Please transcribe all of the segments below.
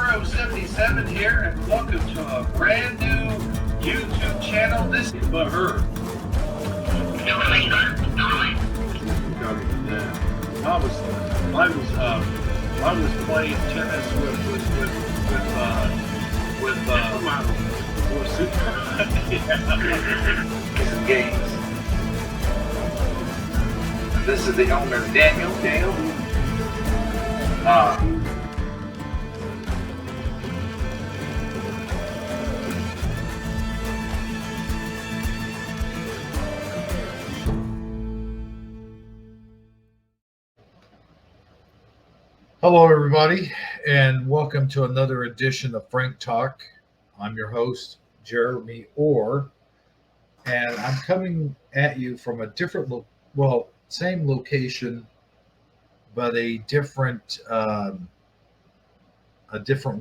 Afro77 here, and welcome to a brand new YouTube channel. This is but her. I was playing tennis with games. This is the owner, Daniel. Hello, everybody, and welcome to another edition of Frank Talk. I'm your host, Jeremy Orr, and I'm coming at you from a different, same location, but a different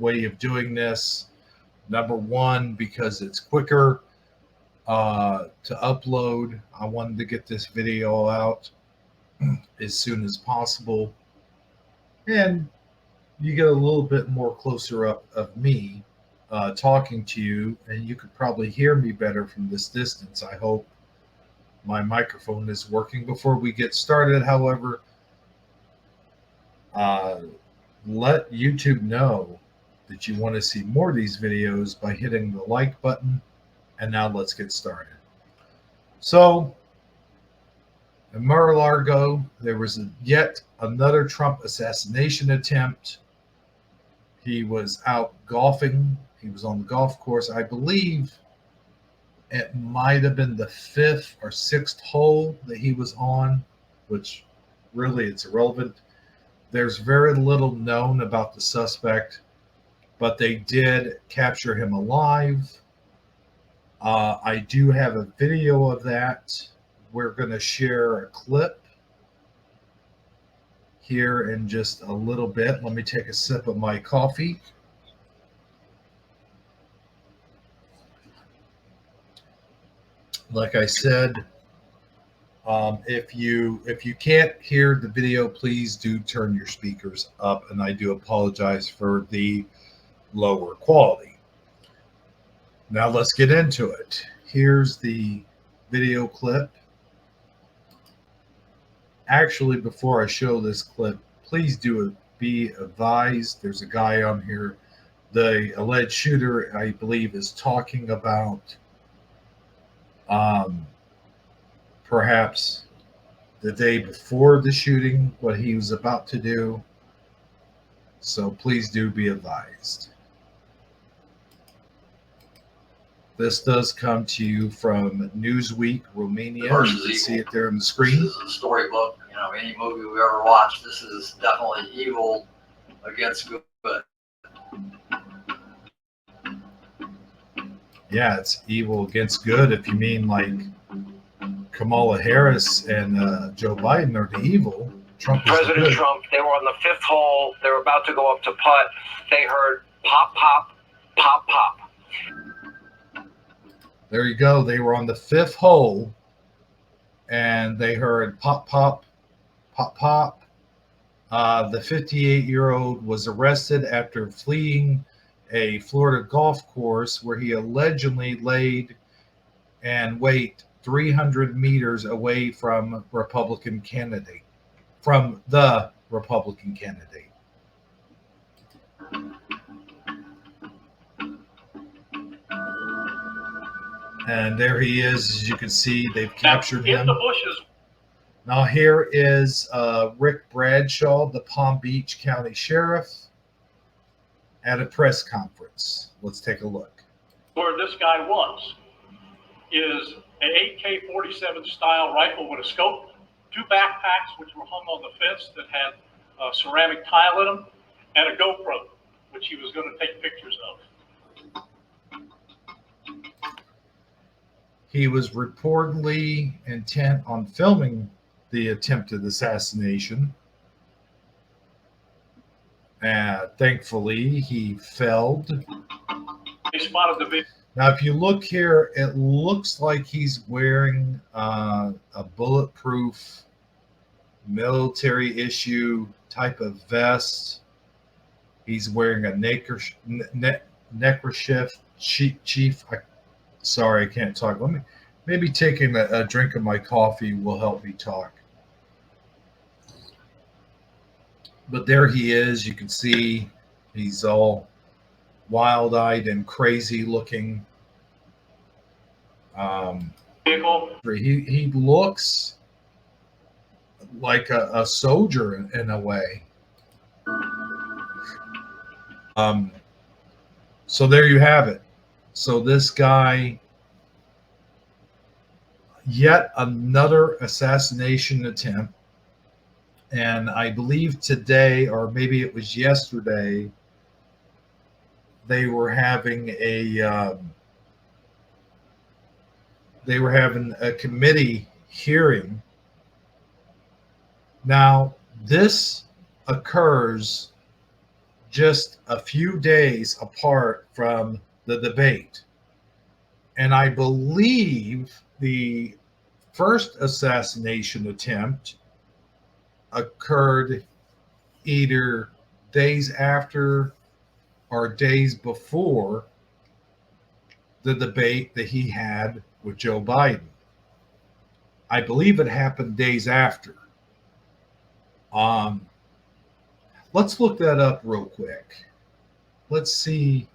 way of doing this. Number one, because it's quicker to upload. I wanted to get this video out as soon as possible. And you get a little bit more closer up of me talking to you, and you could probably hear me better from this distance. I hope my microphone is working. Before we get started, however, let YouTube know that you want to see more of these videos by hitting the like button. And now let's get started. So, in Mar-a-Lago, there was yet another Trump assassination attempt. He was out golfing. He was on the golf course. I believe it might have been the fifth or sixth hole that he was on, which really it's irrelevant. There's very little known about the suspect, but they did capture him alive. I do have a video of that. We're going to share a clip here in just a little bit. Let me take a sip of my coffee. Like I said, if you can't hear the video, please do turn your speakers up, and I do apologize for the lower quality. Now let's get into it. Here's the video clip. Actually, before I show this clip, please do be advised. There's a guy on here. The alleged shooter, I believe, is talking about perhaps the day before the shooting, what he was about to do. So please do be advised. This does come to you from Newsweek, Romania. You can see it there on the screen. This is a storybook. You know, any movie we've ever watched, this is definitely evil against good. Yeah, it's evil against good. If you mean like Kamala Harris and Joe Biden are the evil, Trump is President the good. Trump, they were on the fifth hole. They were about to go up to putt. They heard pop, pop, pop, pop. There you go. They were on the fifth hole, and they heard pop, pop, pop, pop. The 58-year-old was arrested after fleeing a Florida golf course where he allegedly laid and wait 300 meters away from the Republican candidate. And there he is. As you can see, they've captured him. In the bushes. Now here is Rick Bradshaw, the Palm Beach County Sheriff, at a press conference. Let's take a look. Where this guy was is an AK-47 style rifle with a scope, two backpacks which were hung on the fence that had a ceramic tile in them, and a GoPro, which he was going to take pictures of. He was reportedly intent on filming the attempted assassination. Thankfully, he failed. They spotted the video. Now, if you look here, it looks like he's wearing a bulletproof military issue type of vest. He's wearing a neckerchief chief. Sorry, I can't talk. Maybe taking a drink of my coffee will help me talk. But there he is. You can see he's all wild-eyed and crazy looking. Vehicle. He looks like a soldier in a way. So there you have it. So this guy, yet another assassination attempt. And I believe today, or maybe it was yesterday, they were having a committee hearing. Now, this occurs just a few days apart from the debate. And I believe the first assassination attempt occurred either days after or days before the debate that he had with Joe Biden. I believe it happened days after. Let's look that up real quick. Let's see.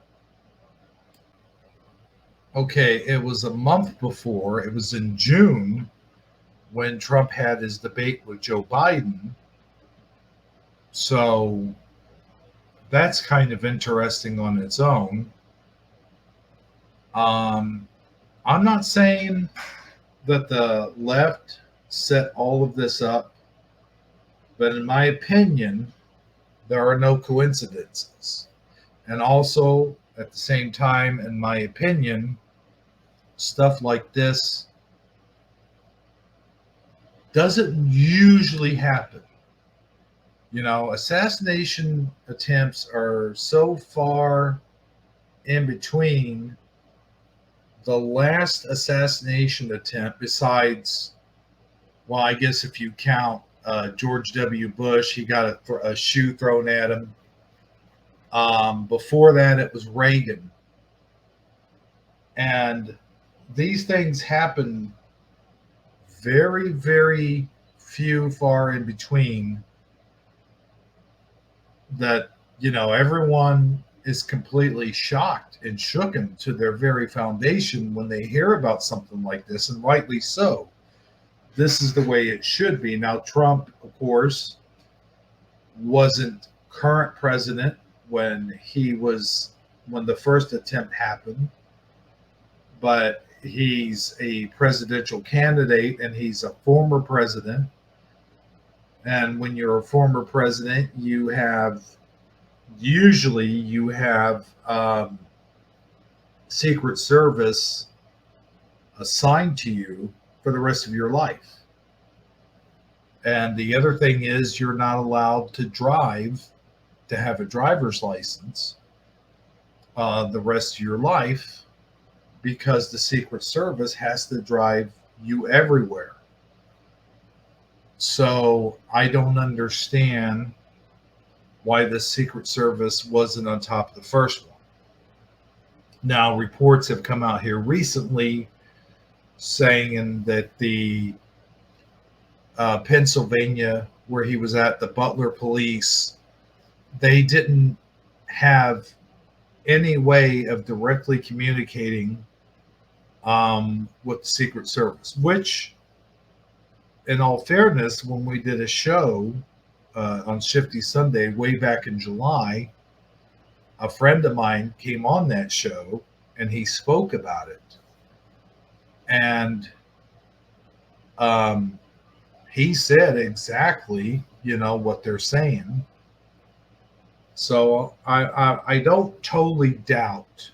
Okay, it was a month before. It was in June when Trump had his debate with Joe Biden. So that's kind of interesting on its own. I'm not saying that the left set all of this up, but in my opinion, there are no coincidences. And also, at the same time, in my opinion, stuff like this doesn't usually happen. You know, assassination attempts are so far in between. The last assassination attempt, besides, well, I guess if you count George W. Bush, he got a shoe thrown at him. Before that, it was Reagan. And these things happen very, very few far in between that, you know, everyone is completely shocked and shooken to their very foundation when they hear about something like this, and rightly so. This is the way it should be. Now, Trump, of course, wasn't current president when the first attempt happened, but he's a presidential candidate and he's a former president. And when you're a former president, you have Secret Service assigned to you for the rest of your life. And the other thing is, you're not allowed to drive, to have a driver's license the rest of your life, because the Secret Service has to drive you everywhere. So I don't understand why the Secret Service wasn't on top of the first one. Now, reports have come out here recently saying that the Pennsylvania, where he was at, the Butler police, they didn't have any way of directly communicating with the Secret Service, which, in all fairness, when we did a show on Shifty Sunday way back in July, a friend of mine came on that show and he spoke about it. And he said exactly, what they're saying. So I don't totally doubt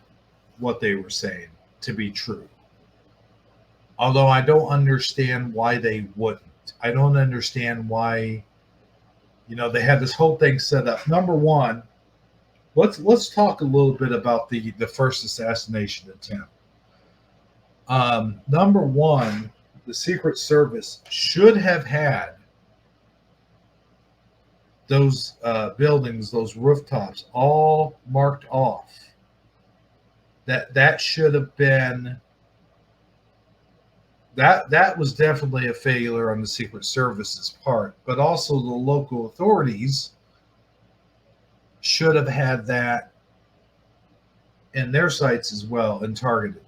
what they were saying to be true. Although I don't understand why they wouldn't. I don't understand why, they had this whole thing set up. Number one, let's talk a little bit about the first assassination attempt. Number one, the Secret Service should have had those buildings, those rooftops, all marked off. That should have been that was definitely a failure on the Secret Service's part, but also the local authorities should have had that in their sites as well and targeted.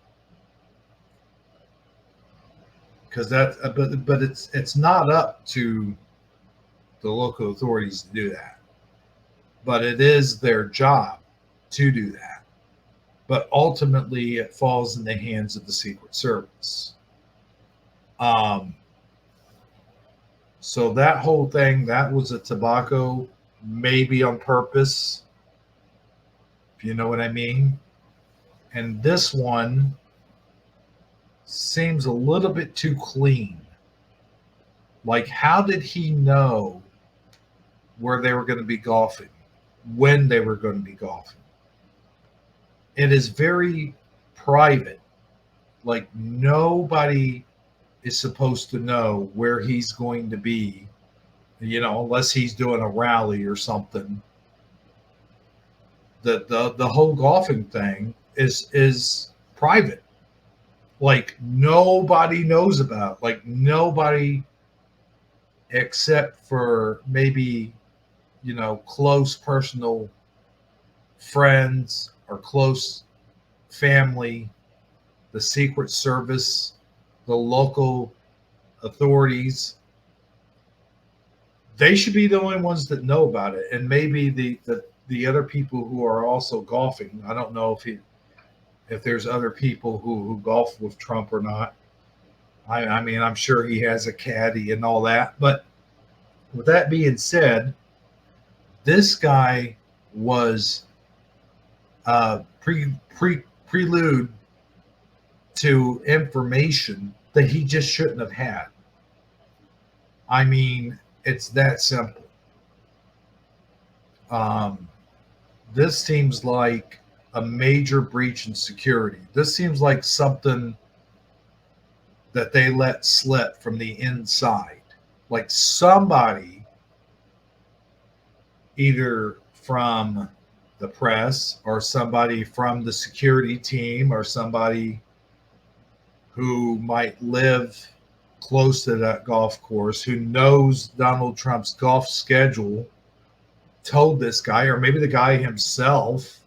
Because that, but it's not up to the local authorities to do that, but it is their job to do that. But ultimately, it falls in the hands of the Secret Service. So that whole thing, that was a tobacco, maybe on purpose, if you know what I mean. And this one seems a little bit too clean. Like, how did he know where they were going to be golfing, when they were going to be golfing? It is very private. Like, nobody is supposed to know where he's going to be, unless he's doing a rally or something. The whole golfing thing is private. Like, nobody knows about. Like, nobody except for maybe, close personal friends or close family, the Secret Service, the local authorities. They should be the only ones that know about it. And maybe the other people who are also golfing. I don't know if there's other people who golf with Trump or not. I mean, I'm sure he has a caddy and all that. But with that being said, this guy was prelude to information that he just shouldn't have had. I mean, it's that simple. This seems like a major breach in security. This seems like something that they let slip from the inside. Like somebody, either from the press or somebody from the security team or somebody who might live close to that golf course, who knows Donald Trump's golf schedule, told this guy, or maybe the guy himself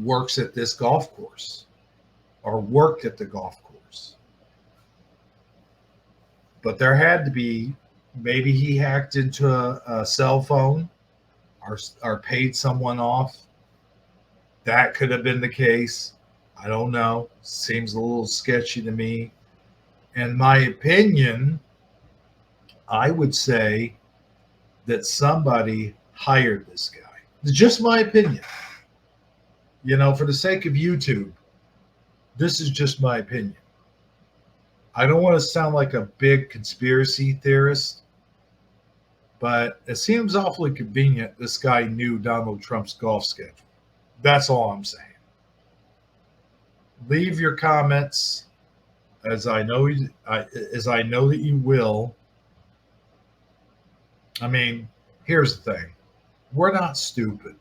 works at this golf course or worked at the golf course. But there had to be, maybe he hacked into a cell phone or paid someone off. That could have been the case. I don't know. Seems a little sketchy to me. In my opinion, I would say that somebody hired this guy. It's just my opinion. For the sake of YouTube, this is just my opinion. I don't want to sound like a big conspiracy theorist, but it seems awfully convenient this guy knew Donald Trump's golf schedule. That's all I'm saying. Leave your comments, as I know that you will. I mean, here's the thing. We're not stupid.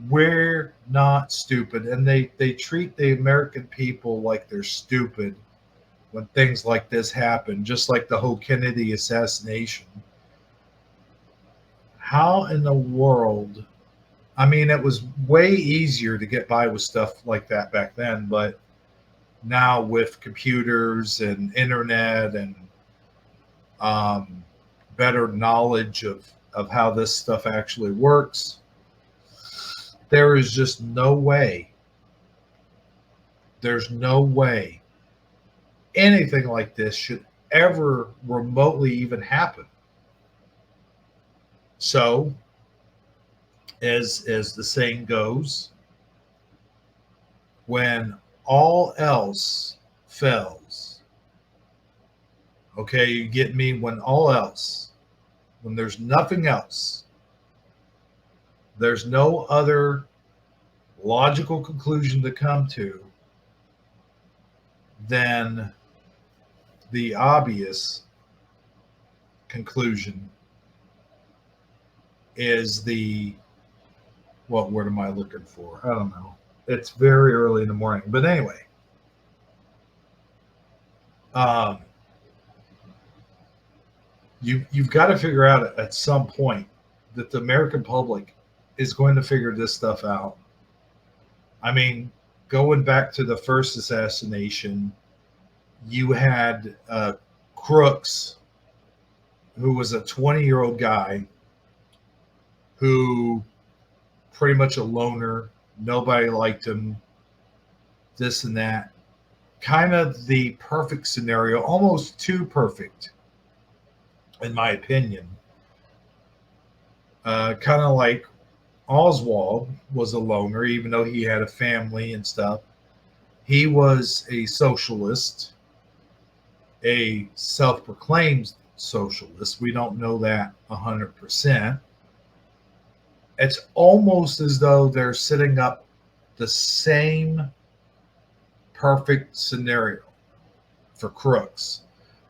We're not stupid. And they treat the American people like they're stupid when things like this happen, just like the whole Kennedy assassination. How in the world? I mean, it was way easier to get by with stuff like that back then, but now with computers and internet and better knowledge of how this stuff actually works, there is just no way. There's no way anything like this should ever remotely even happen. So, as the saying goes, when all else fails, okay, you get me? When all else, when there's nothing else, there's no other logical conclusion to come to than the obvious conclusion is what word am I looking for? I don't know. It's very early in the morning. But anyway, you've got to figure out at some point that the American public is going to figure this stuff out. I mean, going back to the first assassination, you had Crooks, who was a 20-year-old guy who pretty much a loner. Nobody liked him, this and that. Kind of the perfect scenario, almost too perfect, in my opinion. Kind of like Oswald was a loner, even though he had a family and stuff. He was a socialist, a self-proclaimed socialist. We don't know that 100%. It's almost as though they're setting up the same perfect scenario for Crooks.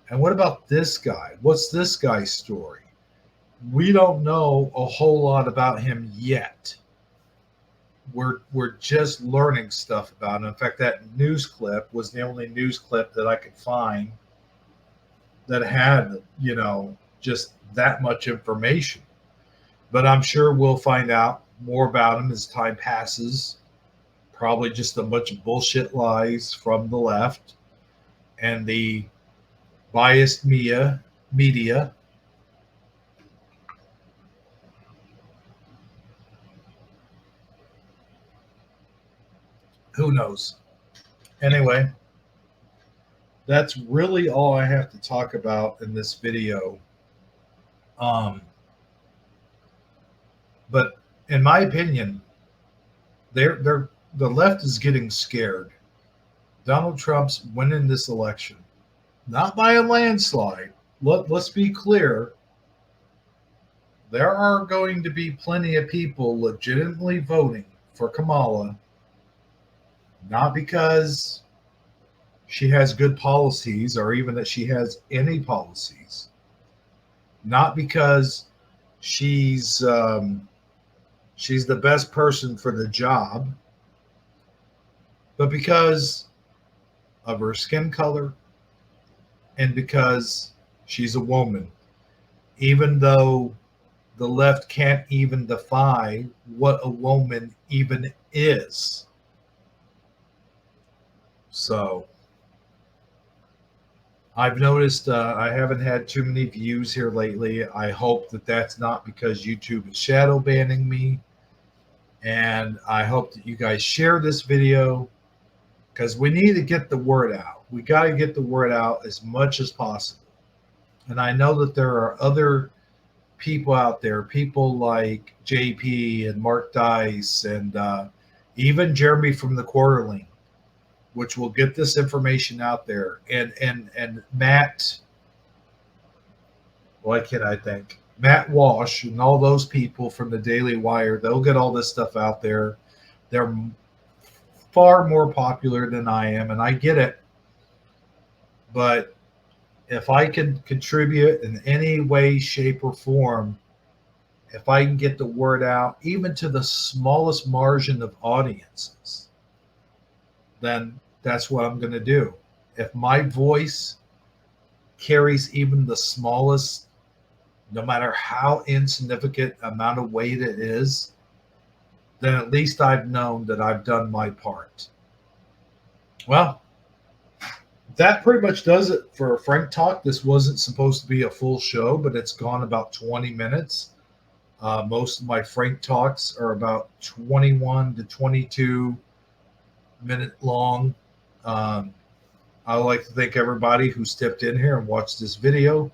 And what about this guy? What's this guy's story? We don't know a whole lot about him yet. We're just learning stuff about him. In fact, that news clip was the only news clip that I could find that had, just that much information. But I'm sure we'll find out more about him as time passes. Probably just a bunch of bullshit lies from the left and the biased media. Who knows? Anyway, that's really all I have to talk about in this video. But in my opinion, the left is getting scared. Donald Trump's winning this election, not by a landslide. Let's be clear. There are going to be plenty of people legitimately voting for Kamala, not because she has good policies or even that she has any policies, not because she's the best person for the job, but because of her skin color and because she's a woman, even though the left can't even define what a woman even is. So I've noticed I haven't had too many views here lately. I hope that that's not because YouTube is shadow banning me. And I hope that you guys share this video because we need to get the word out. We got to get the word out as much as possible. And I know that there are other people out there, people like JP and Mark Dice and even Jeremy from the Quarterling, which will get this information out there. And Matt, why can't I think? Matt Walsh and all those people from the Daily Wire, they'll get all this stuff out there. They're far more popular than I am, and I get it. But if I can contribute in any way, shape, or form, if I can get the word out, even to the smallest margin of audiences, then that's what I'm going to do. If my voice carries even the smallest, no matter how insignificant amount of weight it is, then at least I've known that I've done my part. Well, that pretty much does it for Frank Talk. This wasn't supposed to be a full show, but it's gone about 20 minutes. Most of my Frank Talks are about 21 to 22 minute long. I'd like to thank everybody who stepped in here and watched this video.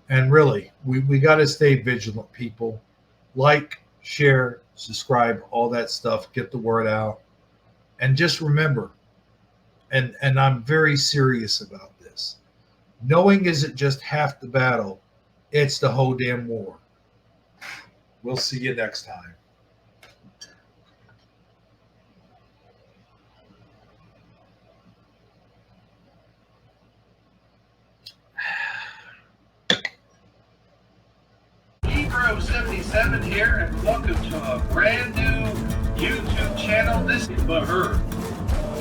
And really, we got to stay vigilant, people. Like, share, subscribe, all that stuff. Get the word out. And just remember, and I'm very serious about this, knowing isn't just half the battle. It's the whole damn war. We'll see you next time. AK-47 here, and welcome to a brand new YouTube channel. This is the Herd.